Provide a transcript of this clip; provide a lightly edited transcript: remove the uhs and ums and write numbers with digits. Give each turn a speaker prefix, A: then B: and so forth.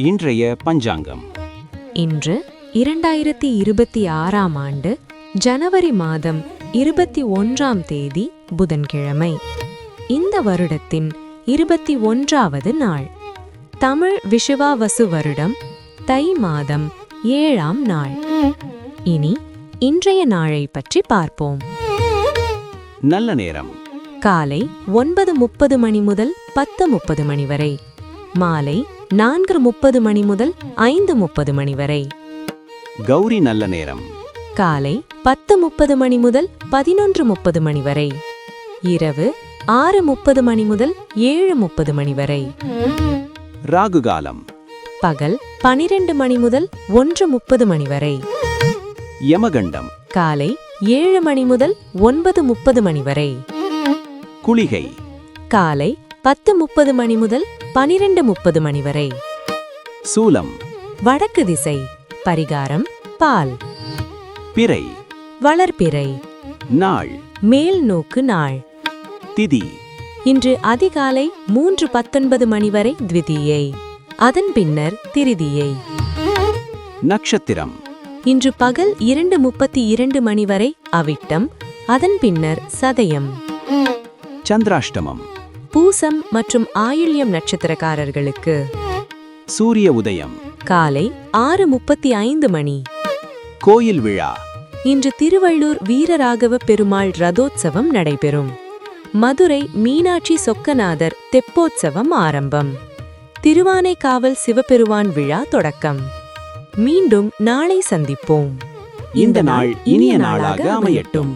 A: இன்றைய பஞ்சாங்கம்.
B: இன்று 2026ஆம் ஆண்டு ஜனவரி மாதம் 21ஆம் தேதி புதன்கிழமை. இந்த வருடத்தின் 21வது நாள். தமிழ் விஷுவாவசு வருடம் தை மாதம் 7ஆம் நாள். இனி இன்றைய நாளை பற்றி பார்ப்போம்.
A: நல்ல நேரம்
B: காலை 9:30 மணி முதல் 10:30 மணி வரை. மாலை 4:30 மணி முதல் 5:30 மணி வரை.
A: கௌரி நல்ல நேரம்
B: காலை 10:30 மணி முதல் 11:30 மணி வரை. இரவு 6:30 மணி முதல் 7:30 மணி வரை.
A: ராகு காலம்
B: பகல் 12 மணி முதல் 1:30 மணி வரை.
A: யமகண்டம்
B: காலை 7 மணி முதல் 9:30 மணி வரை.
A: குளிகை
B: காலை 10:30 மணி முதல் 12:30 மணி வரை.
A: சூலம்
B: வடக்கு திசை. பரிகாரம் பால்.
A: பிறை
B: வளர்பிறை.
A: நாள்
B: மேல் நோக்கு நாள்.
A: திதி
B: இன்று அதிகாலை 3:19 மணி வரை த்விதியை. அதன் பின்னர் திருதியை.
A: நட்சத்திரம்
B: இன்று பகல் 2:32 மணி வரை அவிட்டம். அதன் பின்னர் சதயம்.
A: சந்திராஷ்டமம்
B: பூசம் மற்றும் ஆயில்யம் நட்சத்திரக்காரர்களுக்கு
A: சூரிய உதயம்
B: காலை 6:35 மணி.
A: கோயில் விழா
B: இன்று திருவள்ளூர் வீரராகவ பெருமாள் ரதோத்சவம் நடைபெறும். மதுரை மீனாட்சி சொக்கநாதர் தெப்போத்சவம் ஆரம்பம். திருவானைக்காவல் சிவபெருமான் விழா தொடக்கம். மீண்டும் நாளை சந்திப்போம்.
A: இந்த நாள் இனிய நாளாக அமையட்டும்.